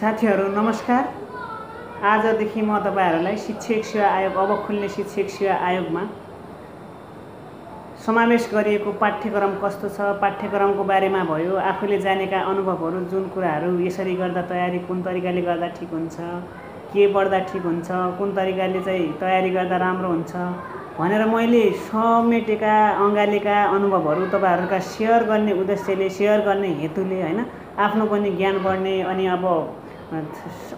साथीहरू नमस्कार। आजदेखि म तपाईहरुलाई शिक्षक सेवा आयोग अब खुल्ने शिक्षक सेवा आयोगमा समावेश गरिएको पाठ्यक्रम कस्तो छ, पाठ्यक्रमको बारेमा भयो, आफूले जानेका अनुभवहरू, जुन कुराहरू यसरी गर्दा तयारी कुन तरिकाले गर्दा ठीक हुन्छ, के पढ्दा ठीक हुन्छ, कुन तरिकाले चाहिँ तयारी गर्दा राम्रो हुन्छ भनेर मैले समेटेका अँगालेका अनुभवहरू तपाईहरुका शेयर गर्ने उद्देश्यले, शेयर गर्ने हेतुले हैन, आफ्नो पनि ज्ञान बढ्ने अनि अब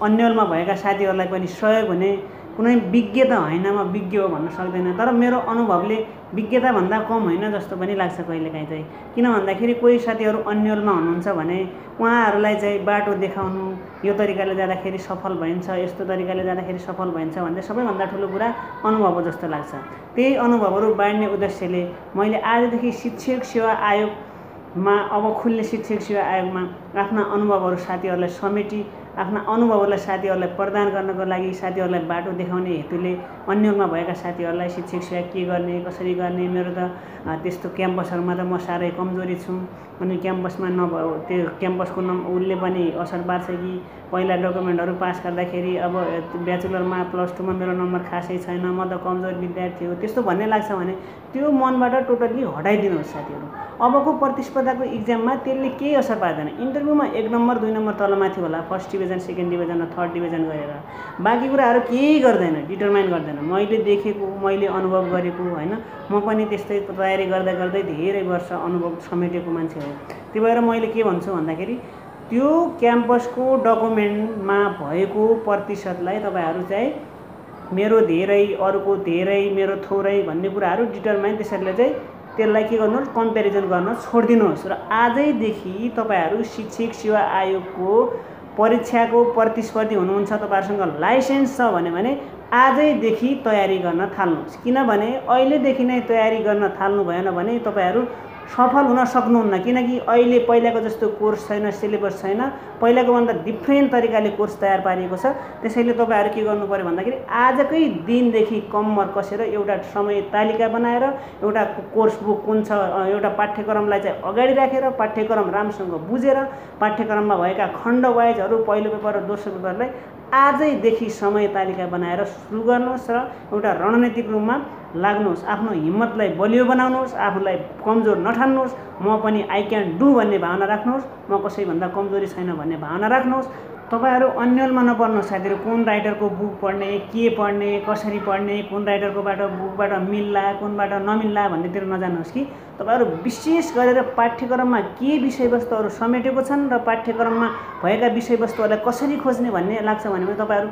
अन्यलमा भएका साथीहरूलाई पनि सहयोग हुने। कुनै विज्ञता हैन, म विज्ञ हो भन्न सक्दैन, तर मेरो अनुभवले विज्ञता भन्दा कम हैन जस्तो पनि लाग्छ कहिलेकाहीँ चाहिँ। किन भन्दाखेरि कोही साथीहरू अन्यलमा हुनुहुन्छ भने उहाँहरूलाई चाहिँ बाटो देखाउनु, यो तरिकाले जाँदाखेरि सफल भइन्छ, यस्तो तरिकाले जाँदाखेरि सफल भइन्छ भन्ने सबैभन्दा ठुलो कुरा अनुभव हो जस्तो लाग्छ। त्यही अनुभवहरू बाँड्ने उद्देश्यले मैले आजदेखि शिक्षक सेवा आयोगमा अब खुल्ने शिक्षक सेवा आयोगमा आफ्ना अनुभवहरू साथीहरूलाई समेटी, आफ्ना अनुभवहरूलाई साथीहरूलाई प्रदान गर्नको लागि, साथीहरूलाई बाटो देखाउने हेतुले अन्यलमा भएका साथीहरूलाई शिक्षक सेवा के गर्ने, कसरी गर्ने, मेरो त त्यस्तो क्याम्पसहरुमा त म साह्रै कमजोरी छु, अनि क्याम्पसमा नभयो त्यो क्याम्पसको उसले पनि असर पार्छ कि पहिला डकुमेन्टहरू पास गर्दाखेरि अब ब्याचलरमा प्लस 2 मा मेरो नम्बर खासै छैन, म त कमजोर विद्यार्थी हो, त्यस्तो भन्ने लाग्छ भने त्यो मनबाट टोटली हटाइदिनुहोस् साथीहरू। अबको प्रतिस्पर्धाको इक्जाममा त्यसले केही असर पार्दैन। इन्टरभ्यूमा 1 नम्बर 2 नम्बर तलमाथि होला, फर्स्ट डिभिजन, सेकेन्ड डिभिजन र थर्ड डिभिजन गरेर, बाँकी कुराहरू केही गर्दैन, डिटरमाइन गर्दैन। मैले देखेको, मैले अनुभव गरेको हैन, म पनि त्यस्तै तयारी गर्दै गर्दै धेरै वर्ष अनुभव समेटेको मान्छे हो। त्यही भएर मैले के भन्छु भन्दाखेरि त्यो क्याम्पसको डकुमेन्टमा भएको प्रतिशतलाई तपाईहरु चाहिँ मेरो धेरै, अरूको धेरै, मेरो थोरै भन्ने कुराहरू डिटरमाइन त्यसैले चाहिँ त्यसलाई के गर्नुहोस्, कम्पेरिजन गर्न छोड्दिनुहोस्। र आजैदेखि तपाईहरु शिक्षक सेवा आयोगको परीक्षाको प्रतिस्पर्धी हुनुहुन्छ, तपाईहरुसँग लाइसेन्स छ भने आजैदेखि तयारी गर्न थाल्नुहोस्। किनभने अहिलेदेखि नै तयारी गर्न थाल्नु भएन भने तपाईहरु सफल हुन सक्नुहुन्न। किनकि अहिले पहिलाको जस्तो कोर्स छैन, सिलेबस छैन, पहिलाको भन्दा डिफ्रेन्ट तरिकाले कोर्स तयार पारिएको छ। त्यसैले तपाईहरु के गर्नु पर्यो भन्दाखेरि आजकै दिनदेखि कम्मर कसेर एउटा समय तालिका बनाएर, एउटा कोर्स बुक कुन छ, एउटा पाठ्यक्रमलाई चाहिँ अगाडि राखेर, पाठ्यक्रम राम्रोसँग बुझेर, पाठ्यक्रममा भएका खण्ड वाइजहरू पहिलो पेपर र दोस्रो पेपरलाई आजैदेखि समय तालिका बनाएर सुरु गर्नुहोस् र एउटा रणनीतिक रूपमा लाग्नुहोस्। आफ्नो हिम्मतलाई बलियो बनाउनुहोस्, आफूलाई कमजोर नठान्नुहोस्। म पनि आई क्यान डु भन्ने भावना राख्नुहोस्, म कसैभन्दा कमजोरी छैन भन्ने भावना राख्नुहोस्। तपाईहरु अन्यलमा नपर्नुहोस् साथीहरु। कुन राइटरको बुक पढ्ने, के पढ्ने, कसरी पढ्ने, कुन राइटरकोबाट बुकबाट मिल्ला, कुनबाट नमिल्ला भन्नेतिर नजानुहोस् कि तपाईहरु विशेष गरेर पाठ्यक्रममा के विषयवस्तुहरू समेटेको छन् र पाठ्यक्रममा भएका विषयवस्तुहरूलाई कसरी खोज्ने भन्ने लाग्छ भने तपाईहरु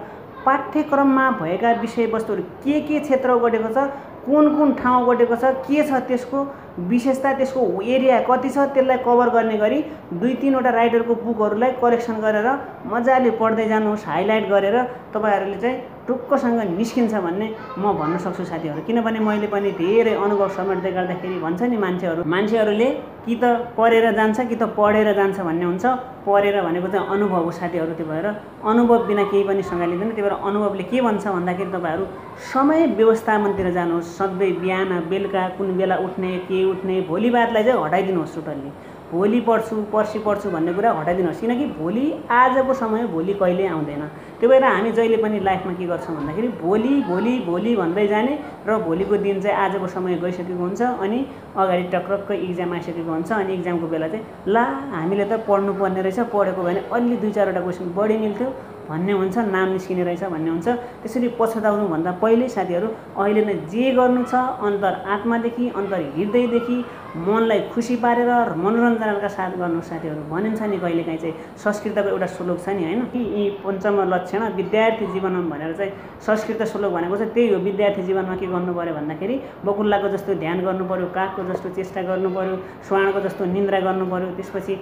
पाठ्यक्रममा भएका विषयवस्तुहरू के क्षेत्र ओगटेको छ, कुन ठाउँ ओगटेको छ, के छ त्यसको विशेषता, त्यसको एरिया कति छ, त्यसलाई कभर गर्ने गरी 2-3 वटा राइटरको बुकहरूलाई कलेक्सन गरेर मजाले पढ्दै जानुहोस्। हाइलाइट गरेर तपाईहरुले चाहिँ टुक्कसँग निस्किन्छ भन्ने म भन्न सक्छु साथीहरु। किनभने मैले पनि धेरै अनुभव समेट्दै गर्दाखेरि भन्छ नि मान्छेहरूले कि त पढेर जान्छ कि त पढेर जान्छ भन्ने हुन्छ। पढेर भनेको चाहिँ अनुभव हो साथीहरु। त्यो भएर अनुभव बिना केही पनि सँगालिदैन। त्यो भएर अनुभवले के भन्छ भन्दाखेरि तपाईहरु समय व्यवस्थापनतिर जानुहोस्। सधैँ बिहान बेलुका कुन बेला उठ्ने, के उठ्ने, भोलि बादलाई चाहिँ हटाइदिनुहोस् टोटल्ली। भोलि पढ्छु, पर्सि पढ्छु भन्ने कुरा हटाइदिनुहोस्। किनकि भोलि आजको समय भोलि कहिले आउँदैन। त्यो भएर हामी जहिले पनि लाइफमा के गर्छौं भन्दाखेरि भोलि भोलि भोलि भन्दै जाने र भोलिको दिन चाहिँ आजको समय गइसकेको हुन्छ अनि अगाडि टक्रक्क इक्जाम आइसकेको हुन्छ। अनि इक्जामको बेला चाहिँ ला हामीले त पढ्नु पर्ने रहेछ, पढेको भए अलि 2-4 वटा क्वेशन बढी मिल्थ्यो भन्ने हुन्छ, नाम निस्किने रहेछ भन्ने हुन्छ। त्यसरी पछताउनु भन्दा पहिले साथीहरु अहिले नै जे गर्नु छ अन्तर आत्मादेखि, अन्तर हृदयदेखि मनलाई खुसी पारेर मनोरञ्जनका साथ गर्नु साथीहरु। भनिन्छ नि कहिलेकाहीँ चाहिँ संस्कृतको एउटा श्लोक छ नि हैन, यी पञ्चम लक्षण विद्यार्थी जीवनमा भनेर चाहिँ संस्कृत श्लोक भनेको चाहिँ त्यही हो। विद्यार्थी जीवनमा के गर्नु पर्यो भन्दाखेरि बकुल्लाको जस्तो ध्यान गर्नु पर्यो, कागको जस्तो चेष्टा गर्नु पर्यो, स्वाणको जस्तो निन्द्रा गर्नु पर्यो, त्यसपछि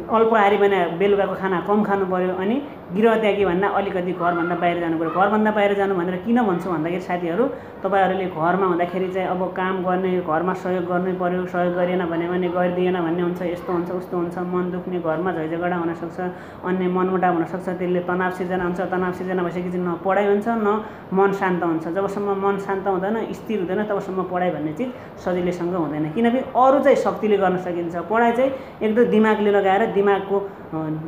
अल्पहारी भने बेलुकाको खाना कम खानु पर्यो, अनि गृहत्यागी भन्दा अलिकति घरभन्दा बाहिर जानु पर्यो। घरभन्दा बाहिर जानु भनेर किन भन्छु भन्दाखेरि साथीहरु तपाईहरुले घरमा हुँदाखेरि चाहिँ अब काम गर्ने, घरमा सहयोग गर्नै पर्यो, सहयोग गरिएन भने गरिदिएन भन्ने हुन्छ, यस्तो हुन्छ उस्तो हुन्छ, मन दुख्ने, घरमा झैझगडा हुनसक्छ, अन्य मनमुटाव हुनसक्छ, त्यसले तनाव सिर्जना हुन्छ। तनाव सिर्जना भइसकेपछि न पढाइ हुन्छ न मन शान्त हुन्छ। जबसम्म मन शान्त हुँदैन, स्थिर हुँदैन, तबसम्म पढाइ भन्ने चिज सजिलैसँग हुँदैन। किनकि अरू चाहिँ शक्तिले गर्न सकिन्छ, पढाइ चाहिँ एकदम दिमागले लगाएर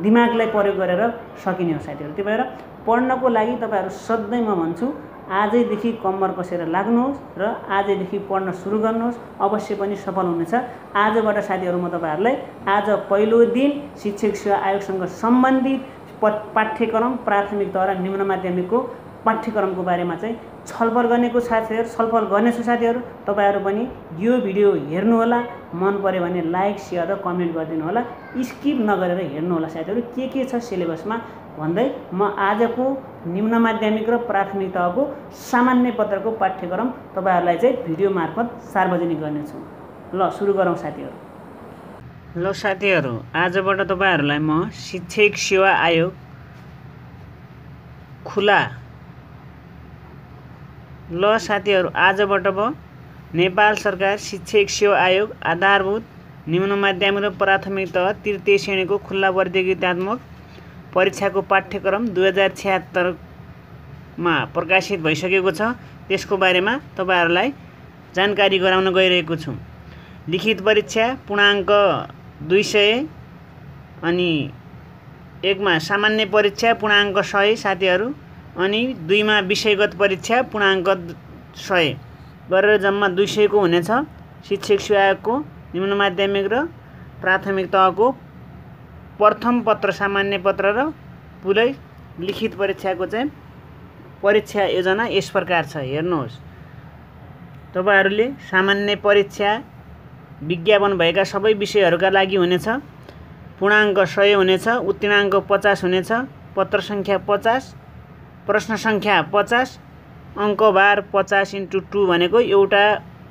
दिमागलाई प्रयोग गरेर सकिने हो साथीहरू। त्यही भएर पढ्नको लागि तपाईँहरू सधैँ म भन्छु आजैदेखि कम्मर कसेर लाग्नुहोस् र आजैदेखि पढ्न सुरु गर्नुहोस्, अवश्य पनि सफल हुनेछ। आजबाट साथीहरू म तपाईँहरूलाई आज पहिलो दिन शिक्षक सेवा आयोगसँग सम्बन्धित पाठ्यक्रम प्राथमिक तह र निम्न माध्यमिकको पाठ्यक्रमको बारेमा चाहिँ छलफल गर्नेछु साथीहरू। तपाईँहरू पनि यो भिडियो हेर्नुहोला, मन पर्यो भने लाइक सेयर र कमेन्ट गरिदिनु होला, स्किप नगरेर हेर्नुहोला साथीहरू। के छ सिलेबसमा भन्दै म आजको निम्न माध्यमिक र प्राथमिक तहको सामान्य पत्रको पाठ्यक्रम तपाईँहरूलाई चाहिँ भिडियो मार्फत सार्वजनिक गर्नेछु। ल सुरु गरौँ साथीहरू। ल साथीहरू, आजबाट तपाईँहरूलाई म शिक्षक सेवा आयोग खुला ल साथीहरू, आजबाट नेपाल सरकार शिक्षक सेवा आयोग आधारभूत निम्न माध्यमिक र प्राथमिक तह तृतीय श्रेणीको खुल्ला प्रतियोगितात्मक परीक्षाको पाठ्यक्रम 2076 मा प्रकाशित भइसकेको छ। त्यसको बारेमा तपाईहरुलाई जानकारी गराउन गइरहेको छु। लिखित परीक्षा पूर्णाङ्क 200 अनि 1 मा सामान्य परीक्षा पूर्णाङ्क 100 साथीहरु, अनि 2 मा विषयगत परीक्षा पूर्णाङ्क 100 गरेर जम्मा 200 को हुनेछ। शिक्षक सेवा आयोगको निम्न माध्यमिक र प्राथमिक तहको प्रथम पत्र सामान्य पत्र र पुरै लिखित परीक्षाको चाहिँ परीक्षा योजना यस प्रकार छ। हेर्नुहोस्, तपाईहरुले सामान्य परीक्षा विज्ञापन भएका सबै विषयहरुका लागि हुनेछ। पूर्णाङ्क 100 हुनेछ, उत्तीर्णाङ्क 50 हुनेछ, पत्र संख्या 50, प्रश्न संख्या 50, अंकभार 50 × 2 भनेको एउटा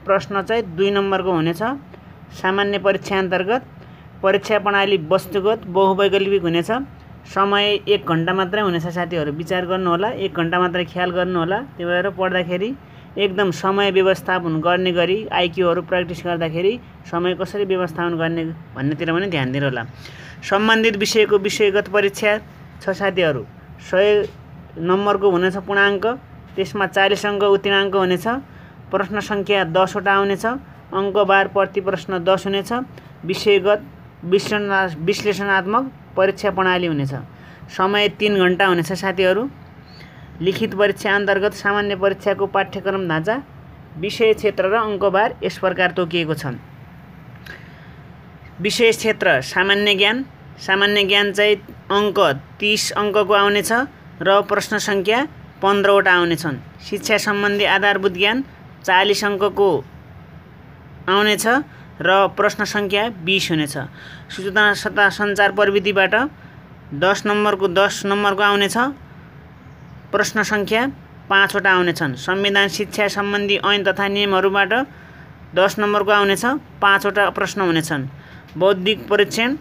प्रश्न चाहिँ 2 नम्बरको हुनेछ। सामान्य परीक्षा अन्तर्गत परीक्षा प्रणाली वस्तुगत बहुवैकल्पिक हुनेछ। समय 1 घण्टा मात्रै हुनेछ साथीहरु, विचार गर्नु होला, 1 घण्टा मात्रै ख्याल गर्नु होला। त्यही भएर पढ्दाखेरि एकदम समय व्यवस्थापन गर्ने गरी आईक्यूहरु प्र्याक्टिस गर्दाखेरि समय कसरी व्यवस्थापन गर्ने भन्नेतिर पनि ध्यान दिनु होला। सम्बन्धित विषयको विषयगत परीक्षा छ साथीहरु, 100 नम्बरको हुनेछ पूर्णाङ्क, त्यसमा 40 अंक उत्तीर्णाङ्क हुनेछ। प्रश्न संख्या 10 वटा हुनेछ, अंकभार प्रति प्रश्न 10 हुनेछ। विषयगत विश्लेषणात्मक परीक्षा प्रणाली हुनेछ। समय 3 घण्टा हुनेछ साथीहरु। लिखित परीक्षा अन्तर्गत सामान्य परीक्षाको पाठ्यक्रम ढाँचा, विषय क्षेत्र र अंकभार यस प्रकार तोकिएको छ। विषय क्षेत्र सामान्य ज्ञान, सामान्य ज्ञान चाहिँ अंक 30 अंकको आउनेछ र प्रश्न संख्या 15 वटा आउनेछन्। शिक्षा सम्बन्धी आधारभूत ज्ञान 40 अंकको आउनेछ र प्रश्न संख्या 20 हुनेछ। सूचना तथा सञ्चार प्रविधिबाट 10 नम्बरको आउनेछ, प्रश्न संख्या 5 वटा आउनेछन्। संविधान शिक्षा सम्बन्धी ऐन तथा नियमहरुबाट 10 नम्बरको आउनेछ, 5 वटा प्रश्न हुनेछन्। बौद्धिक परीक्षण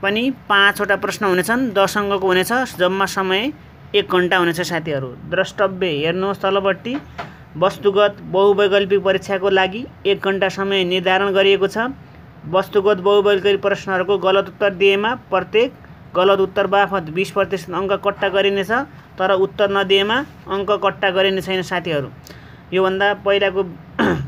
पनि 5 वटा प्रश्न हुनेछन्, 10 अंकको हुनेछ। जम्मा समय 1 घण्टा हुनेछ साथीहरु। द्रष्टव्य हेर्नुहोस् तलपट्टि, वस्तुगत बहुवैकल्पिक परीक्षाको लागि 1 घण्टा समय निर्धारण गरिएको छ। वस्तुगत बहुवैकल्पिक प्रश्नहरुको गलत उत्तर दिएमा प्रत्येक गलत उत्तर बापत 20% अंक कट्टा गरिनेछ, तर उत्तर नदिएमा अंक कट्टा गरिने छैन साथीहरु। यो भन्दा पहिलाको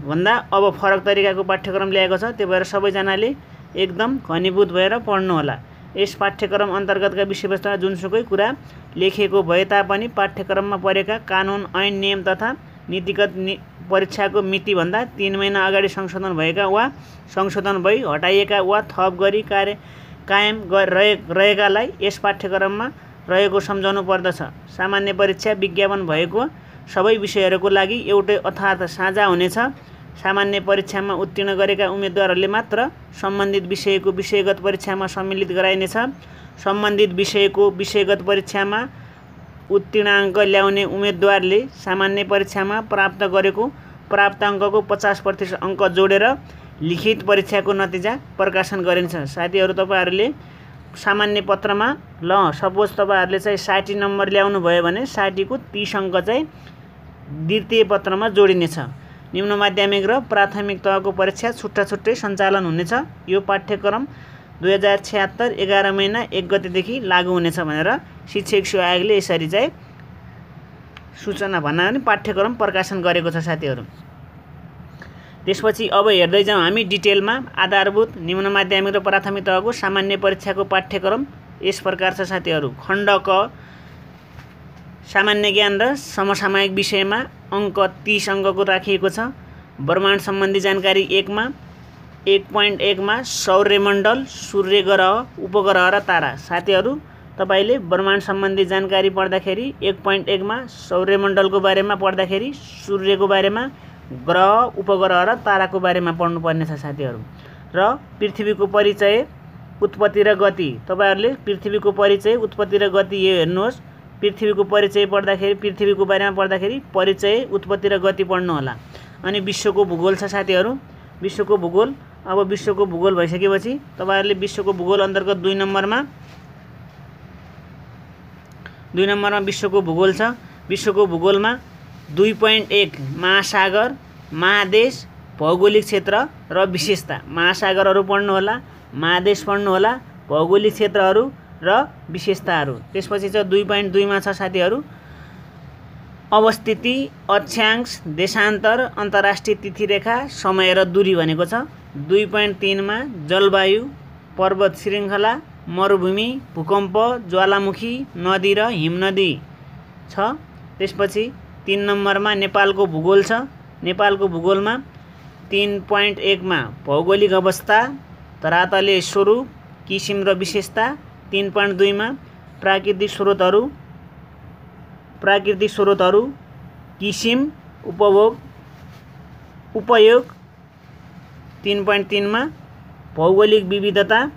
भन्दा अब फरक तरिकाको पाठ्यक्रम ल्याएको छ, त्यही भएर सबैजनाले एकदम घनीभूत भएर पढ्नु होला। यस पाठ्यक्रम अन्तर्गतका विषयवस्तुमा जुनसुकै कुरा लेखिएको भए तापनि पाठ्यक्रममा परेका कानुन ऐन नियम तथा नीतिगत परीक्षाको मिति भन्दा 3 महिना अगाडि संशोधन भएका वा संशोधन भई हटाइएका वा थप गरी कायम रहेकालाई यस पाठ्यक्रममा रहेको सम्झाउनु पर्दछ। सामान्य परीक्षा विज्ञापन भएको सबै विषयहरूको लागि एउटै अर्थात् साझा हुनेछ। सामान्य परीक्षामा उत्तीर्ण गरेका उम्मेदवारहरूले मात्र सम्बन्धित विषयको विषयगत परीक्षामा सम्मिलित गराइनेछ। सम्बन्धित विषयको विषयगत परीक्षामा उत्तीर्णाङ्क ल्याउने उम्मेदवारले सामान्य परीक्षामा प्राप्त गरेको प्राप्त अंकको 50% अंक जोडेर लिखित परीक्षाको नतिजा प्रकाशन गरिन्छ। साथीहरु, तपाईहरुले सामान्य पत्रमा सपोज तपाईहरुले चाहिँ 60 नम्बर ल्याउनु भयो भने 60 को 30 अंक चाहिँ द्वितीय पत्रमा जोडिनेछ। निम्न माध्यमिक र प्राथमिक तहको परीक्षा छुट्टा छुट्टै सञ्चालन हुनेछ। यो पाठ्यक्रम 2076 11 महिना 1 गतेदेखि लागू हुनेछ भनेर शिक्षक सेवा आयोगले यसरी चाहिँ सूचना भन्दा पनि पाठ्यक्रम प्रकाशन गरेको छ साथीहरू। त्यसपछि अब हेर्दै जाउँ हामी डिटेलमा। आधारभूत निम्न माध्यमिक र प्राथमिक तहको सामान्य परीक्षाको पाठ्यक्रम यस प्रकार छ साथीहरू। खण्ड क सामान्य ज्ञान र समसामयिक विषयमा अङ्क 30 अङ्कको राखिएको छ। ब्रह्माण्ड सम्बन्धी जानकारी 1 मा 1.1 मा सौर्यमण्डल, सूर्य ग्रह, उपग्रह र तारा। साथीहरू तपाईले ब्रह्माण्ड सम्बन्धी जानकारी पढ्दाखेरि 1.1 मा सौर्यमण्डलको बारेमा पढ्दाखेरि सूर्यको बारेमा, ग्रह, उपग्रह र ताराको बारेमा पढ्नुपर्ने छ साथीहरू। र पृथ्वीको परिचय, उत्पत्ति र गति। तपाईहरुले पृथ्वीको परिचय, उत्पत्ति र गति यो हेर्नुहोस्। पृथ्वीको परिचय पढ्दाखेरि, पृथ्वीको बारेमा पढ्दाखेरि परिचय, उत्पत्ति र गति पढ्नु होला। अनि विश्वको भूगोल छ साथीहरू। विश्वको भूगोल। अब विश्वको भूगोल भइसकेपछि तपाईहरुले विश्वको भूगोल अन्तर्गत 2 नम्बरमा विश्वको भूगोल छ। विश्वको भूगोलमा 2.1 महासागर, महादेश, भौगोलिक क्षेत्र र विशेषता। महासागरहरू पढ्नु होला, महादेश पढ्नु होला, भौगोलिक क्षेत्रहरू र विशेषताहरू। त्यसपछि चाहिँ 2.2 मा छ साथीहरू अवस्थिति, अक्षांश, देशान्तर, अन्तर्राष्ट्रिय तिथिरेखा, समय र दूरी भनेको छ। 2.3 मा जलवायु, पर्वत श्रृङ्खला, मरुभूमि, भूकम्प, ज्वालामुखी, नदी र हिमनदी छ। त्यसपछि 3 नम्बरमा नेपालको भूगोल छ। नेपालको भूगोलमा 3.1 मा भौगोलिक अवस्था, धरातलीय स्वरूप, किसिम र विशेषता। 3.2 मा प्राकृतिक स्रोतहरू, किसिम, उपयोग। 3.3 मा भौगोलिक विविधता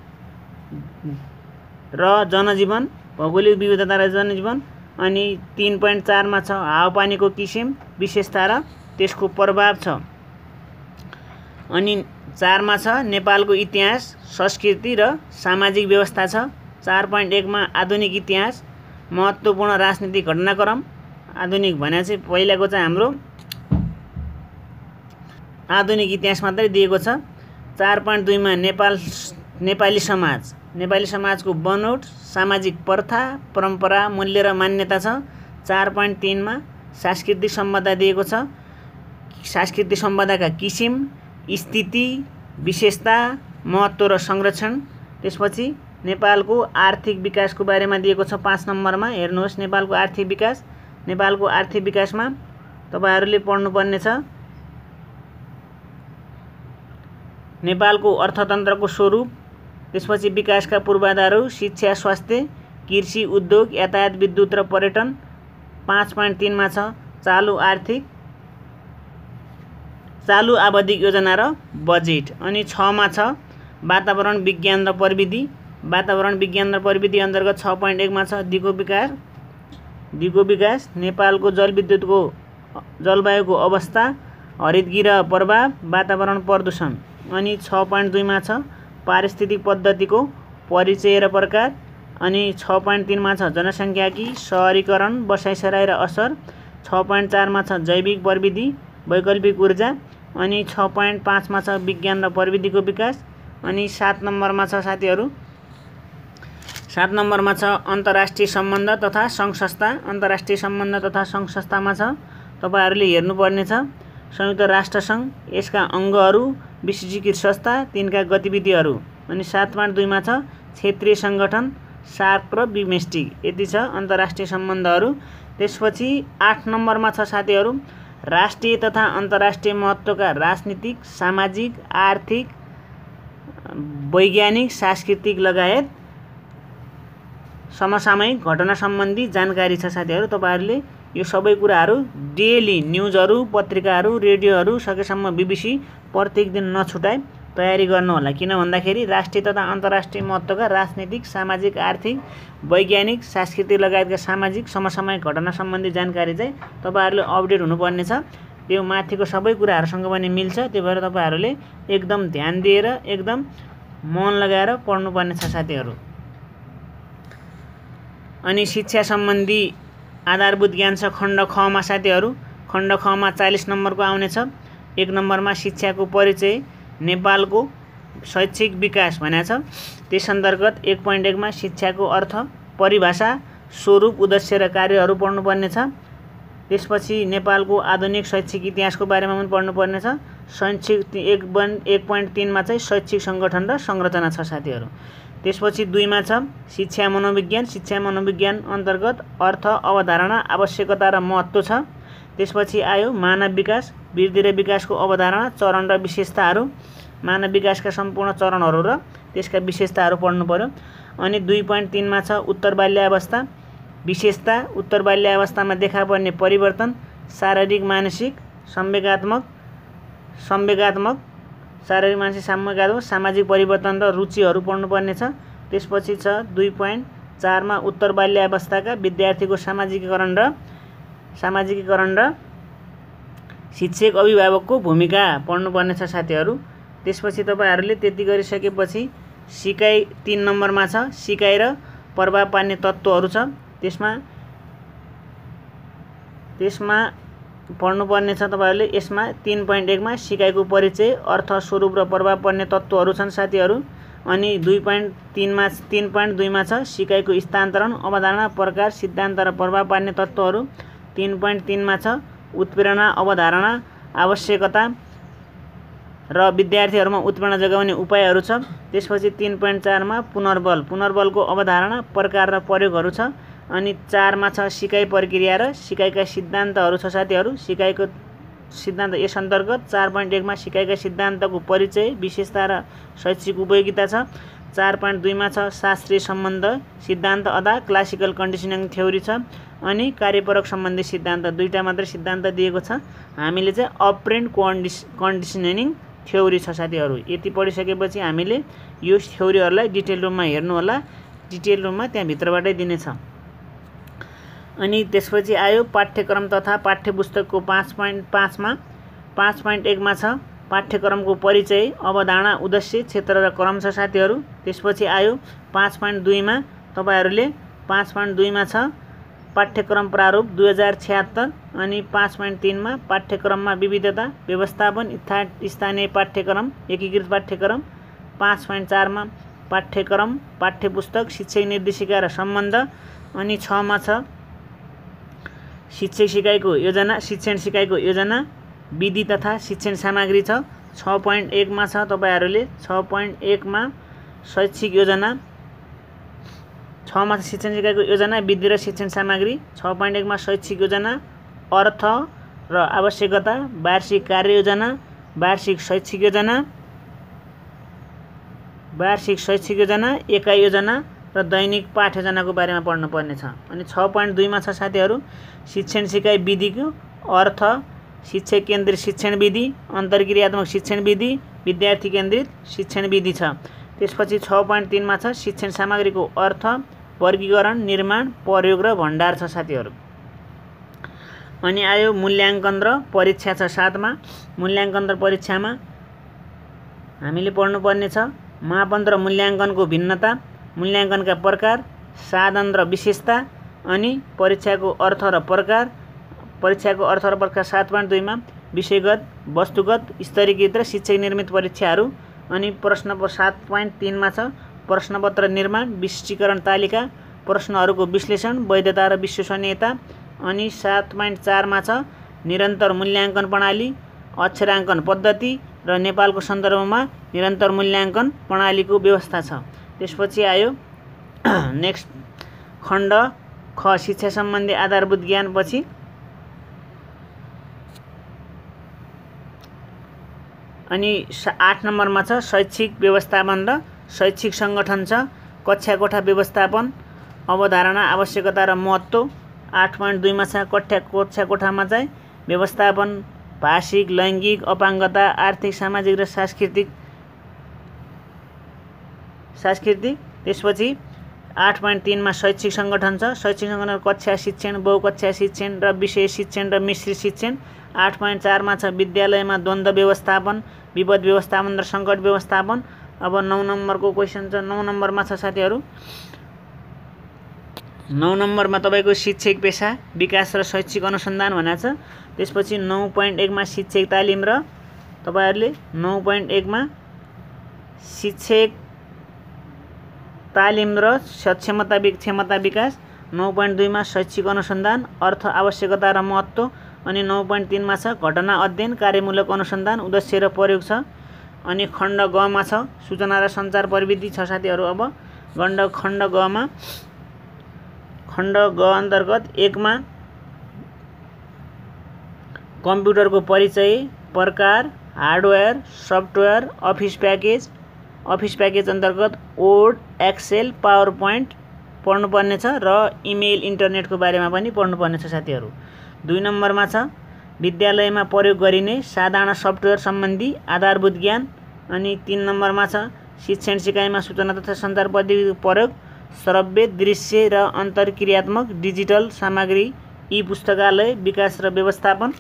र जनजीवन, भौगोलिक विविधता र जनजीवन। अनि 3.4 मा छ हावापानीको किसिम, विशेषता र त्यसको प्रभाव छ। अनि 4 मा छ नेपालको इतिहास, संस्कृति र सामाजिक व्यवस्था छ। 4.1 मा आधुनिक इतिहास, महत्त्वपूर्ण राजनीतिक घटनाक्रम। आधुनिक भने चाहिँ पहिलाको चाहिँ हाम्रो आधुनिक इतिहास मात्रै दिएको छ। 4.2 मा नेपाली समाज, नेपाली समाजको बनोट, सामाजिक प्रथा, परम्परा, मूल्य र मान्यता छ। 4.3 मा सांस्कृतिक सम्पदा दिएको छ। सांस्कृतिक सम्पदाका किसिम, स्थिति, विशेषता, महत्त्व र संरक्षण। त्यसपछि नेपालको आर्थिक विकासको बारेमा दिएको छ 5 नम्बरमा। हेर्नुहोस् नेपालको आर्थिक विकास। नेपालको आर्थिक विकासमा तपाईहरुले पढ्नुपर्ने छ नेपालको अर्थतन्त्रको स्वरूप, त्यसपछि विकासका पूर्वाधारहरू, शिक्षा, स्वास्थ्य, कृषि, उद्योग, यातायात, विद्युत र पर्यटन। 5.3 मा छ चालु आवधिक योजना र बजेट। अनि 6 मा छ वातावरण विज्ञान र प्रविधि। वातावरण विज्ञान र प्रविधि अन्तर्गत 6.1 मा छ दिगो विकास, नेपालको जलविद्युतको जलवायुको अवस्था, हरितगृह प्रभाव, वातावरण प्रदूषण। अनि 6.2 मा छ पारिस्थितिक पद्धतिको परिचय र प्रकार। अनि 6.3 मा छ जनसङ्ख्याकी सहरीकरण, बसाइसराई र असर। 6.4 मा छ जैविक प्रविधि, वैकल्पिक ऊर्जा। अनि 6.5 मा छ विज्ञान र प्रविधिको विकास। अनि 7 नम्बरमा छ साथीहरू 7 नम्बरमा छ अन्तर्राष्ट्रिय सम्बन्ध तथा सङ्घ-संस्था। अन्तर्राष्ट्रिय सम्बन्ध तथा सङ्घ-संस्थामा छ तपाईहरुले हेर्नुपर्ने छ संयुक्त राष्ट्र सङ्घ, यसका अङ्गहरू, विशिष्टीकृत संस्था, तिनका गतिविधिहरू। अनि 7.2 मा छ क्षेत्रीय संगठन, सार्क र बिमस्टेक। यति छ अन्तर्राष्ट्रिय सम्बन्धहरू। त्यसपछि 8 नम्बरमा छ साथीहरू राष्ट्रिय तथा अन्तर्राष्ट्रिय महत्त्वका राजनीतिक, सामाजिक, आर्थिक, वैज्ञानिक, सांस्कृतिक लगायत समसामयिक घटना सम्बन्धी जानकारी छ साथीहरू। तपाईहरुले यो सबै कुराहरू डेली न्युजहरू, पत्रिकाहरू, रेडियोहरू, सकेसम्म बीबीसी प्रत्येक दिन नछुटाई तयारी गर्नु होला। किन भन्दाखेरि राष्ट्रिय तथा अन्तर्राष्ट्रिय महत्त्वका राजनीतिक, सामाजिक, आर्थिक, वैज्ञानिक, सांस्कृतिक लगायतका सामाजिक समसामयिक घटना सम्बन्धी जानकारी चाहिँ तपाईहरुले अपडेट हुनुपर्ने छ। त्यो माथिको सबै कुराहरुसँग पनि मिल्छ। त्यही भएर तपाईहरुले एकदम ध्यान दिएर एकदम मन लगाएर पढ्नुपर्ने छ साथीहरू। अनि शिक्षा सम्बन्धी आधारभूत ज्ञान छ खण्ड ख मा साथीहरू। खण्ड ख मा 40 नम्बरको आउने छ। 1 नम्बरमा शिक्षाको परिचय नेपालको शैक्षिक विकास भनेको छ। त्यस अन्तर्गत 1.1 मा शिक्षाको अर्थ, परिभाषा, स्वरूप, उद्देश्य र कार्यहरू पढ्नुपर्ने छ। त्यसपछि नेपालको आधुनिक शैक्षिक इतिहासको बारेमा पनि पढ्नुपर्ने छ। शैक्षिक 1.3 मा चाहिँ शैक्षिक सङ्गठन र संरचना छ साथीहरू। त्यसपछि 2 मा छ शिक्षा मनोविज्ञान। शिक्षा मनोविज्ञान अन्तर्गत अर्थ, अवधारणा, आवश्यकता र महत्त्व छ। त्यसपछि आयो मानव विकास, वृद्धि र विकासको अवधारणा, चरण र विशेषताहरू, मानव विकासका सम्पूर्ण चरणहरू र त्यसका विशेषताहरू पढ्नु पर्यो। अनि 2.3 मा छ उत्तर बाल्यावस्था, विशेषता, उत्तर बाल्यावस्थामा देखा पर्ने परिवर्तन, शारीरिक, मानसिक, संवेगात्मक, शारीरिक, मानसिक, संवेगात्मक, सामाजिक परिवर्तन र रुचिहरू पढ्नुपर्ने छ। त्यसपछि छ 2.4 मा उत्तर बाल्यावस्थाका विद्यार्थीको सामाजिकीकरण र शिक्षक अभिभावकको भूमिका पढ्नुपर्ने छ साथीहरू। त्यसपछि तपाईहरूले त्यति गरिसकेपछि सिकाइ 3 नम्बरमा छ सिकाइ र प्रभाव पार्ने तत्त्वहरू छ। त्यसमा पढ्नुपर्ने छ तपाईहरूले। यसमा 3.1 मा सिकाइको परिचय, अर्थ, स्वरूप र प्रभाव पर्ने तत्त्वहरू छन् साथीहरू। अनि 3.2 मा छ सिकाइको स्थानान्तरण, अवधारणा, प्रकार, सिद्धान्त र प्रभाव पार्ने तत्त्वहरू। 3.3 मा छ उत्प्रेरणा, अवधारणा, आवश्यकता र विद्यार्थीहरूमा उत्प्रेरणा जगाउने उपायहरू छ। त्यसपछि 3.4 मा पुनर्बलको अवधारणा, प्रकार र प्रयोगहरू छ। अनि 4 मा छ सिकाइ प्रक्रिया र सिकाइका सिद्धान्तहरू छ साथीहरू। सिकाइको सिद्धान्त यस अन्तर्गत 4.1 मा सिकाइका सिद्धान्तको परिचय, विशेषता र शैक्षिक उपयोगिता छ। 4.2 मा छ शास्त्रीय सम्बन्ध सिद्धान्त अदा, क्लासिकल कन्डिसनिङ थ्योरी छ। अनि कार्यपरक सम्बन्धी सिद्धान्त 2टा मात्रै सिद्धान्त दिएको छ। हामीले चाहिँ अपरेन्ट कन्डिसनिङ थ्योरी छ साथीहरू। यति पढिसकेपछि हामीले यो थ्योरीहरूलाई डिटेल रुममा हेर्नु होला। डिटेल रुममा त्यहाँभित्रबाटै दिनेछ। अनि त्यसपछि आयो पाठ्यक्रम तथा पाठ्यपुस्तकको 5.5 मा 5.1 मा छ पाठ्यक्रमको परिचय, अवधारणा, उद्देश्य, क्षेत्र र क्रम छ साथीहरू। त्यसपछि आयो 5.2 मा तपाईहरूले 5.2 मा छ पाठ्यक्रम प्रारूप 2076। अनि 5.3 मा पाठ्यक्रममा विविधता, व्यवस्थापन, स्थानीय पाठ्यक्रम, एकीकृत पाठ्यक्रम। 5.4 मा पाठ्यक्रम, पाठ्यपुस्तक, शिक्षक निर्देशिका र सम्बन्ध। अनि 6 मा छ शिक्षण सिकाइको योजना, विधि तथा शिक्षण सामग्री छ। 6.1 मा छ तपाईहरूले 6.1 मा शैक्षिक योजना, 6 मा शिक्षण सिकाइको योजना, विधि र शिक्षण सामग्री। 6.1 मा शैक्षिक योजना, अर्थ र आवश्यकता, वार्षिक कार्ययोजना, वार्षिक शैक्षिक योजना, एकाइ योजना र दैनिक पाठ योजनाको बारेमा पढ्नुपर्ने छ। अनि 6.2 मा छ साथीहरू शिक्षण सिकाइ विधिको अर्थ, शिक्षक केन्द्रित शिक्षण विधि, अन्तर्क्रियात्मक शिक्षण विधि, विद्यार्थी केन्द्रित शिक्षण विधि छ। त्यसपछि 6.3 मा छ शिक्षण सामग्रीको अर्थ, वर्गीकरण, निर्माण, प्रयोग र भण्डार छ साथीहरू। अनि आयो मूल्याङ्कन र परीक्षा छ 7 मा। मूल्याङ्कन र परीक्षामा हामीले पढ्नुपर्ने छ मापन र मूल्याङ्कनको भिन्नता, मूल्याङ्कनका प्रकार, साधन र विशेषता। अनि परीक्षाको अर्थ र प्रकार। 7.2 मा विषयगत, वस्तुगत, स्तरीकृत र शिक्षक निर्मित परीक्षाहरू। अनि प्रश्न 7.3 मा छ प्रश्नपत्र निर्माण, विशिष्टीकरण तालिका, प्रश्नहरूको विश्लेषण, वैधता र विश्वसनीयता। अनि 7.4 मा छ निरन्तर मूल्याङ्कन प्रणाली, अक्षराङ्कन पद्धति र नेपालको सन्दर्भमा निरन्तर मूल्याङ्कन प्रणालीको व्यवस्था छ। त्यसपछि आयो नेक्स्ट खण्ड ख शिक्षा सम्बन्धी आधारभूत ज्ञान। पछि अनि 8 नम्बरमा छ शैक्षिक व्यवस्थापन र शैक्षिक सङ्गठन छ। कक्षा कोठा व्यवस्थापन, अवधारणा, आवश्यकता र महत्त्व। 8.2 मा छ कक्षा कोठामा चाहिँ व्यवस्थापन, भाषिक, लैङ्गिक, अपाङ्गता, आर्थिक, सामाजिक र सांस्कृतिक। त्यसपछि 8.3 मा शैक्षिक सङ्गठन छ। शैक्षिक सङ्गठन कक्षा शिक्षण, बहुकक्षा शिक्षण र विषय शिक्षण र मिश्रित शिक्षण। 8.4 मा छ विद्यालयमा द्वन्द्व व्यवस्थापन, विपद व्यवस्थापन र सङ्कट व्यवस्थापन। अब 9 नम्बरको क्वेसन छ। 9 नम्बरमा छ साथीहरू 9 नम्बरमा तपाईँको शिक्षक पेसा, विकास र शैक्षिक अनुसन्धान भनेको छ। त्यसपछि 9.1 मा शिक्षक तालिम र तपाईहरुले 9.1 मा शिक्षक तालिम र क्षमता विकास, 9.2 मा शैक्षिक अनुसन्धान, अर्थ आवश्यकता र महत्त्व, अनि 9.3 मा छ घटना अध्ययन, कार्यमूलक अनुसन्धान, उद्देश्य र प्रयोग छ। अनि खण्ड ग मा छ सूचना र सञ्चार प्रविधि छ साथीहरु। अब खण्ड ग मा खण्ड ग अन्तर्गत 1 मा कम्प्युटरको परिचय, प्रकार, हार्डवेयर, सफ्टवेयर, अफिस प्याकेज अन्तर्गत वर्ड, एक्सेल, पावर पोइन्ट पढ्नुपर्ने छ र इमेल इन्टरनेटको बारेमा पनि पढ्नुपर्ने छ साथीहरु। 2 नम्बरमा छ विद्यालयमा प्रयोग गरिने साधारण सफ्टवेयर सम्बन्धी आधारभूत ज्ञान। अनि 3 नम्बरमा छ शिक्षण सिकाइमा सूचना तथा सञ्चार प्रविधिको प्रयोग, श्रव्य, दृश्य र अन्तर्क्रियात्मक डिजिटल सामग्री, ई-पुस्तकालय विकास र व्यवस्थापन।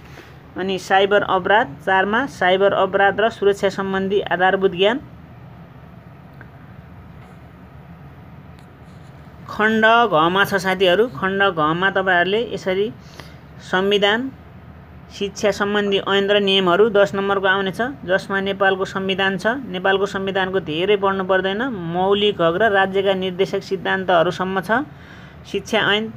अनि साइबर अपराध 4 मा साइबर अपराध र सुरक्षा सम्बन्धी आधारभूत ज्ञान। खण्ड घ मा छ साथीहरु। खण्ड घ मा तपाईहरुले यसरी संविधान, शिक्षा सम्बन्धी ऐन र नियमहरु 10 नम्बरको आउनेछ, जसमा नेपालको संविधान छ। नेपालको संविधानको धेरै पढ्नु पर्दैन, मौलिक हक र राज्यका निर्देशक सिद्धान्तहरुसम्म छ। शिक्षा ऐन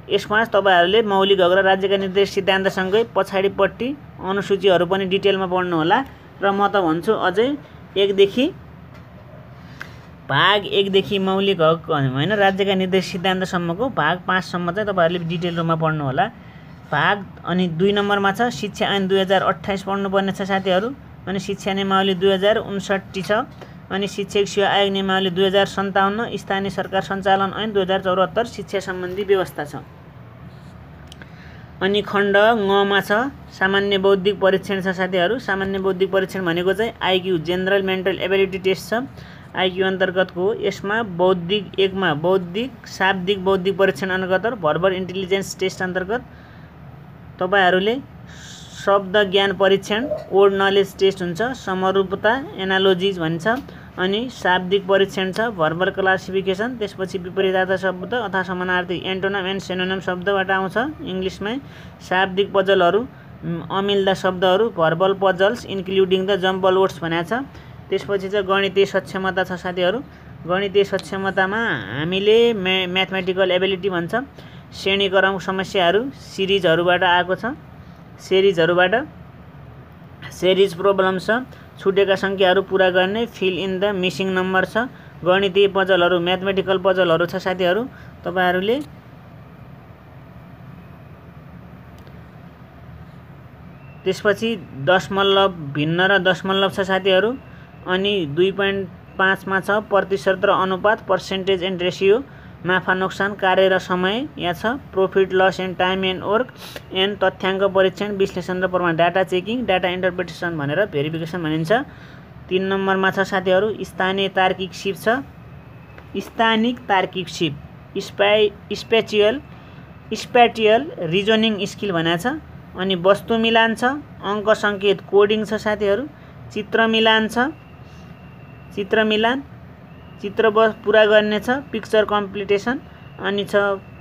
यसमा तपाईहरुले मौलिक हक र राज्यका निर्देशक सिद्धान्तसँगै पछाडिपट्टि अनुसूचीहरु पनि डिटेलमा पढ्नु होला। र म त भन्छु अझै भाग 1 देखि मौलिक हक हैन राज्यका निर्देशक सिद्धान्तसम्मको भाग 5 सम्म चाहिँ तपाईहरुले डिटेल रूपमा पढ्नु होला। अनि 2 नम्बरमा छ शिक्षा ऐन 2028 पढ्नुपर्ने छ साथीहरु। अनि शिक्षा नियमावली 2059 छ। अनि शिक्षक सेवा आयोग नियमावली 2057, स्थानीय सरकार सञ्चालन ऐन 2074 शिक्षा सम्बन्धी व्यवस्था छ। अनि खण्ड ङ मा छ सामान्य बौद्धिक परीक्षण छ साथीहरु। सामान्य बौद्धिक परीक्षण भनेको चाहिँ IQ general mental ability test छ, आईक्यू अन्तर्गतको हो। यसमा बौद्धिक 1 मा शाब्दिक बौद्धिक परीक्षण अन्तर्गत भर्बल इन्टेलिजेन्स टेस्ट अन्तर्गत तपाईहरुले शब्द ज्ञान परीक्षण वर्ड नलेज टेस्ट हुन्छ, समरूपता एनालोजिज भन्छ। अनि शाब्दिक परीक्षण छ भर्बल क्लासिफिकेसन, त्यसपछि विपरीतार्थ शब्द अथवा समानार्थी एन्टोनम एन्ड सिनोनिम शब्दबाट आउँछ इंग्लिशमै। शाब्दिक पजलहरु अमिल्दा शब्दहरु verbal puzzles including the jumble words भनेको छ। त्यसपछि चाहिँ गणितीय सक्षमता छ साथीहरु। गणितीय सक्षमतामा हामीले म्याथमेटिकल एबिलिटी भन्छ। श्रेणीक्रम समस्याहरु सिरिजहरुबाट आएको छ। सिरिज प्रब्लम छ, छुटेका संख्याहरु पूरा गर्ने, fill in the missing number छ। गणितीय पजलहरु म्याथमेटिकल पजलहरु छ साथीहरु। तपाईहरुले त्यसपछि दशमलव भिन्न र दशमलव छ साथीहरु। अनि 2.5 मा छ प्रतिशत र अनुपात, पर्सेन्टेज एन्ड रेशियो, नाफा नोक्सान, कार्य र समय यहाँ छ, profit loss and time and work and तथ्याङ्क परीक्षण, विश्लेषण र प्रमाण, डाटा चेकिङ, डाटा इन्टरप्रिटेसन भनेर भेरिफिकेसन भनिन्छ। 3 नम्बरमा छ साथीहरु स्थानीय तार्किक सिप छ। स्थानिक तार्किक सिप, स्पेटियल रिजनिङ स्किल भनेको छ। अनि वस्तु मिलान छ, अङ्क संकेत कोडिङ छ साथीहरु, चित्र मिलान छ, चित्र पूरा गर्ने छ, पिक्चर कम्प्लिटेसन। अनि छ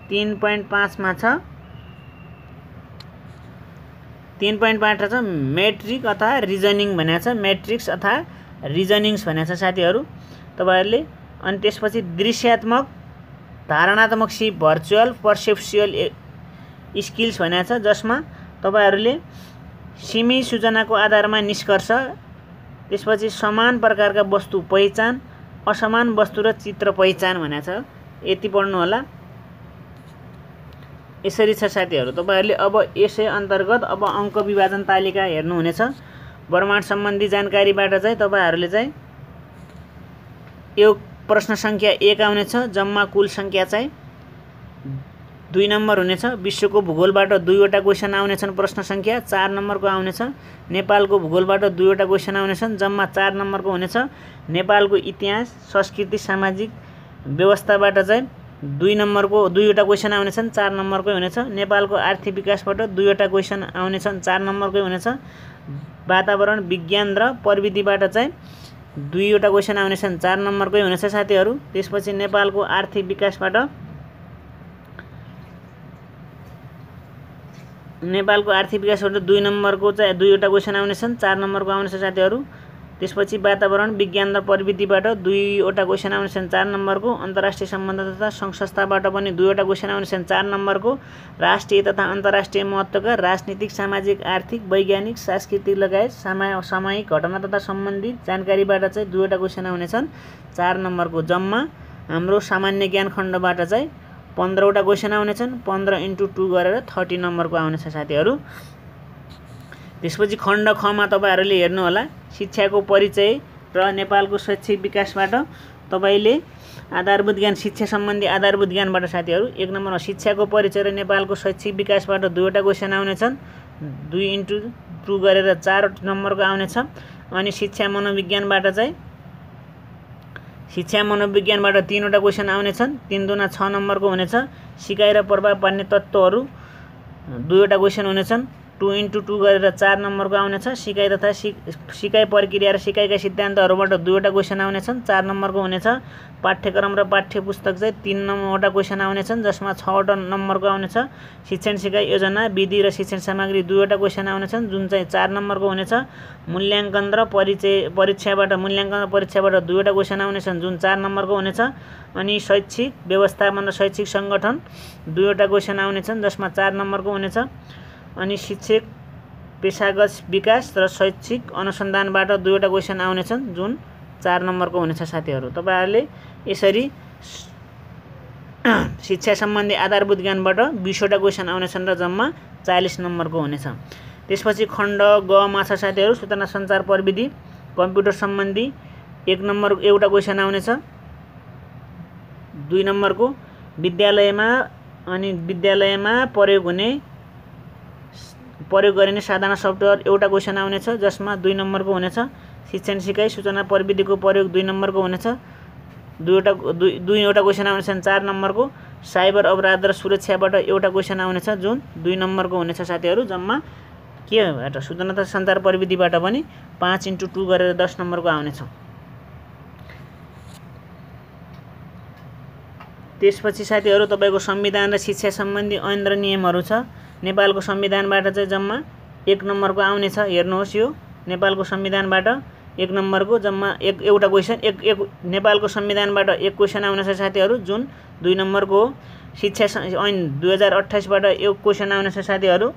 3.5 मा छ 3.5 छ मेट्रिक अथवा रिजनिङ भनेको छ, मेट्रिक्स अथवा रिजनिङ्स भनेको छ साथीहरु तपाईहरुले। अनि त्यसपछि दृश्यात्मक धारणात्मक सिप भर्चुअल पर्सेप्चुअल स्किल्स भनेको छ, जसमा तपाईहरुले सीमित सूचनाको आधारमा निष्कर्ष, त्यसपछि समान प्रकारका वस्तु पहिचान, असमान वस्तु र चित्र पहिचान भनेको छ। यति पढ्नु होला। यसरी छ साथीहरु। तपाईहरुले अब यसै अन्तर्गत अब अङ्क विभाजन तालिका हेर्नु हुनेछ। ब्रह्माण्ड सम्बन्धी जानकारीबाट चाहिँ तपाईहरुले चाहिँ यो प्रश्न संख्या 1 आउनेछ, जम्मा कुल संख्या चाहिँ 2 नम्बर हुनेछ। विश्वको भूगोलबाट 2 वटा क्वेशन आउनेछन्, प्रश्न संख्या 4 नम्बरको आउनेछ। नेपालको भूगोलबाट 2 वटा क्वेशन आउनेछन्, जम्मा 4 नम्बरको हुनेछ। नेपालको इतिहास, संस्कृति, सामाजिक व्यवस्थाबाट चाहिँ 2 वटा क्वेशन आउनेछन्, 4 नम्बरकै हुनेछ। नेपालको आर्थिक विकासबाट 2 वटा क्वेशन आउनेछन्, 4 नम्बरकै हुनेछ। वातावरण विज्ञान र प्रविधिबाट चाहिँ 2 वटा क्वेशन आउनेछन्, 4 नम्बरकै हुनेछ साथीहरु। त्यसपछि नेपालको आर्थिक विकासबाट नेपालको आर्थिक विकासबाट 2 नम्बरको चाहिँ 2वटा क्वेसन आउनेछन्। 4 नम्बरको आउनेछ साथीहरू। त्यसपछि वातावरण विज्ञान र प्रविधिबाट 2वटा क्वेसन आउनेछन् 4 नम्बरको। अन्तर्राष्ट्रिय सम्बन्ध तथा सङ्घ संस्थाबाट पनि 2वटा क्वेसन आउनेछन् 4 नम्बरको। राष्ट्रिय तथा अन्तर्राष्ट्रिय महत्त्वका राजनीतिक, सामाजिक, आर्थिक, वैज्ञानिक, सांस्कृतिक लगायत सामयिक घटना तथा सम्बन्धित जानकारीबाट चाहिँ 2वटा क्वेसन आउनेछन् 4 नम्बरको। जम्मा हाम्रो सामान्य ज्ञान खण्डबाट चाहिँ 15वटा क्वेसन आउनेछन्। 15 × 2 गरेर 30 नम्बरको आउनेछ साथीहरू। त्यसपछि खण्ड खमा तपाईहरुले हेर्नु होला शिक्षाको परिचय र नेपालको शैक्षिक विकासबाट तपाईले आधारभूत ज्ञान, शिक्षा सम्बन्धी आधारभूत ज्ञानबाट साथीहरू 1 नम्बरमा शिक्षाको परिचय र नेपालको शैक्षिक विकासबाट 2वटा क्वेसन आउनेछन्। 2 × 2 गरेर 4 नम्बरको आउनेछ। अनि शिक्षा मनोविज्ञानबाट चाहिँ 3वटा क्वेसन आउनेछन्। 3 दुना 6 नम्बरको हुनेछ। सिकाइ र प्रभाव पार्ने तत्त्वहरू 2वटा क्वेसन हुनेछन्। 2 × 2 गरेर 4 नम्बरको आउनेछ। सिकाइ तथा सिकाइ प्रक्रिया र सिकाइका सिद्धान्तहरूबाट 2वटा क्वेसन आउनेछन् 4 नम्बरको हुनेछ। पाठ्यक्रम र पाठ्यपुस्तक चाहिँ 3 नम्बरवटा क्वेसन आउनेछन् जसमा 6वटा नम्बरको आउनेछ। शिक्षण सिकाइ योजना, विधि र शिक्षण सामग्री 2वटा क्वेसन आउनेछन् जुन चाहिँ 4 नम्बरको हुनेछ। मूल्याङ्कन र परीक्षाबाट 2वटा क्वेसन आउनेछन् जुन 4 नम्बरको हुनेछ। अनि शैक्षिक व्यवस्थापन र शैक्षिक सङ्गठन 2वटा क्वेसन आउनेछन् जसमा 4 नम्बरको हुनेछ। अनि शिक्षक पेशागत विकास र शैक्षिक अनुसन्धानबाट 2वटा क्वेसन आउनेछन् जुन 4 नम्बरको हुनेछ साथीहरू। तपाईहरुले यसरी शिक्षा सम्बन्धी आधारभूत ज्ञानबाट 20वटा क्वेसन आउनेछन् र जम्मा 40 नम्बरको हुनेछ। त्यसपछि खण्ड ग मा छ साथीहरू सूचना सञ्चार प्रविधि कम्प्युटर सम्बन्धी 1 नम्बरको एउटा क्वेसन आउनेछ। 2 नम्बरको विद्यालयमा प्रयोग गरिने साधारण सफ्टवेयर एउटा क्वेसन आउनेछ जसमा 2 नम्बरको हुनेछ। शिक्षण सिकाइ सूचना प्रविधिको प्रयोग 2 नम्बरको हुनेछ। 2वटा क्वेसन आउनेछन् 4 नम्बरको। साइबर अपराध र सुरक्षाबाट एउटा क्वेसन आउनेछ जुन 2 नम्बरको हुनेछ साथीहरू। जम्मा केबाट सूचना तथा सञ्चार प्रविधिबाट पनि 5 × 2 गरेर 10 नम्बरको आउनेछ। त्यसपछि साथीहरू तपाईको संविधान र शिक्षा सम्बन्धी ऐन र नियमहरू छ। नेपालको संविधानबाट चाहिँ जम्मा 1 नम्बरको आउनेछ। हेर्नुहोस् यो नेपालको संविधानबाट 1 नम्बरको जम्मा एउटा क्वेसन नेपालको संविधानबाट 1 क्वेसन आउनेछ साथीहरू जुन 2 नम्बरको हो। शिक्षा ऐन 2028 बाट 1 क्वेसन आउनेछ साथीहरू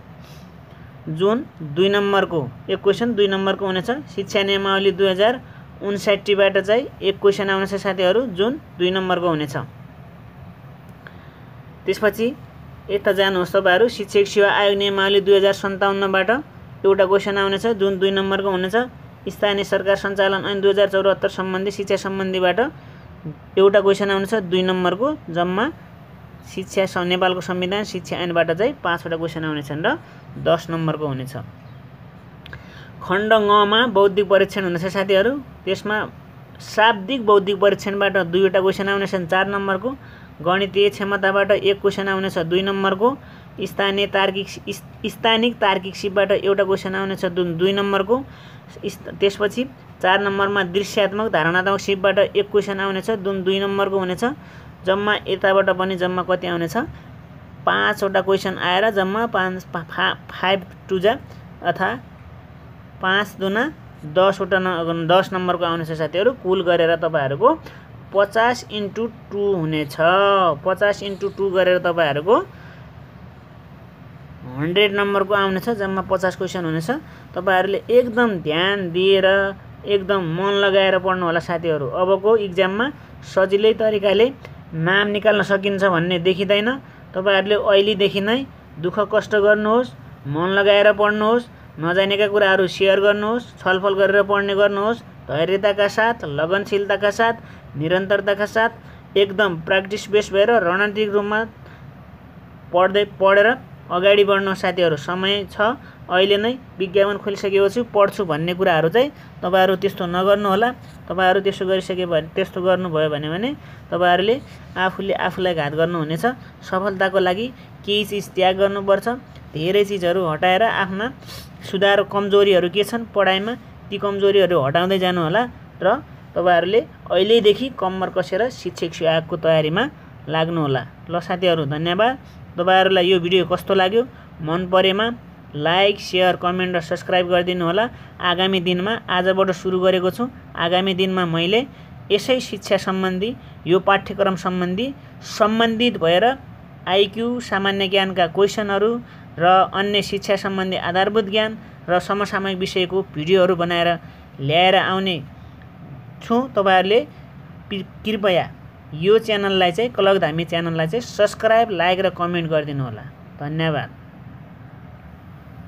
जुन 2 नम्बरको 1 क्वेसन 2 नम्बरको हुनेछ। शिक्षा नियमावली 2059 बाट चाहिँ 1 क्वेसन आउनेछ साथीहरू जुन 2 नम्बरको हुनेछ। त्यसपछि यता जानुहोस् तपाईहरु शिक्षक सेवा आयोग नियमावली 2057 बाट एउटा क्वेसन आउनेछ जुन 2 नम्बरको हुनेछ। स्थानीय सरकार सञ्चालन ऐन 2074 सम्बन्धी शिक्षा सम्बन्धीबाट एउटा क्वेसन आउनेछ 2 नम्बरको। जम्मा शिक्षा नेपालको संविधान शिक्षा ऐनबाट चाहिँ 5वटा क्वेसन आउनेछन् र 10 नम्बरको हुनेछ। खण्ड ङ मा बौद्धिक परीक्षण हुनेछ साथीहरू। त्यसमा शाब्दिक बौद्धिक परीक्षणबाट 2वटा क्वेसन आउनेछन् 4 नम्बरको। गणितीय क्षमताबाट 1 क्वेसन आउनेछ 2 नम्बरको। स्थानिक तार्किक सिपबाट एउटा क्वेसन आउनेछ 2 नम्बरको। त्यसपछि 4 नम्बरमा दृश्यात्मक धारणात्मक सिपबाट 1 क्वेसन आउनेछ जुन 2 नम्बरको हुनेछ। जम्मा यताबाट पनि जम्मा कति आउनेछ 5वटा क्वेसन आएर जम्मा 5 टु जा अथवा 5 दुना 10 नम्बरको आउनेछ साथीहरू। कुल गरेर तपाईहरुको 50 × 2 हुनेछ। 50 × 2 गरेर तपाईहरुको 100 नम्बरको आउनेछ। जम्मा 50 क्वेसन हुनेछ। तपाईहरुले एकदम ध्यान दिएर एकदम मन लगाएर पढ्नु होला साथीहरू। अबको एक्जाममा सजिलै तरिकाले नाम निकाल्न सकिन्छ भन्ने देखिदैन। तपाईहरुले अहिलेदेखि नै दुःख कष्ट गर्नुहोस्, मन लगाएर पढ्नुहोस्, नजानेका कुराहरू शेयर गर्नुहोस्, छलफल गरेर पढ्ने गर्नुहोस्, धैर्यताका साथ, लगनशीलताका साथ, निरन्तरताका साथ एकदम प्र्याक्टिस बेस भएर रणनीतिक रूपमा पढेर अगाडि बढ्नु साथीहरू। समय छ, अहिले नै विज्ञापन खोलिसकेपछि पढ्छु भन्ने कुराहरू चाहिँ तपाईहरु त्यस्तो नगर्नु होला। तपाईहरु त्यस्तो गर्नुभयो भने तपाईहरुले आफूलाई घात गर्नुहुनेछ। सफलताको लागि केही चीज त्याग गर्नुपर्छ। धेरै चीजहरू हटाएर आफ्ना सुधार कमजोरीहरू के छन् पढाइमा ती कमजोरीहरू हटाउँदै जानु होला र तपाईहरुले अहिलेदेखि कम्मर कसेर शिक्षक सेवाको तयारीमा लाग्नु होला। ल साथीहरू धन्यवाद। तपाईहरुलाई यो भिडियो कस्तो लाग्यो मन परेमा लाइक, सेयर, कमेन्ट र सब्सक्राइब गरिदिनु होला। आगामी दिनमा आजबाट सुरु गरेको छु। आगामी दिनमा मैले यसै शिक्षा सम्बन्धी, यो पाठ्यक्रम सम्बन्धी सम्बन्धित भएर आइक्यू, सामान्य ज्ञानका क्वेसनहरू र अन्य शिक्षा सम्बन्धी आधारभूत ज्ञान र समसामयिक विषयको भिडियोहरू बनाएर ल्याएर आउने छु। तपाईहरुले कृपया यो च्यानललाई चाहिँ, कलक धामी च्यानललाई चाहिँ सब्सक्राइब, लाइक र कमेन्ट गरिदिनु होला। धन्यवाद।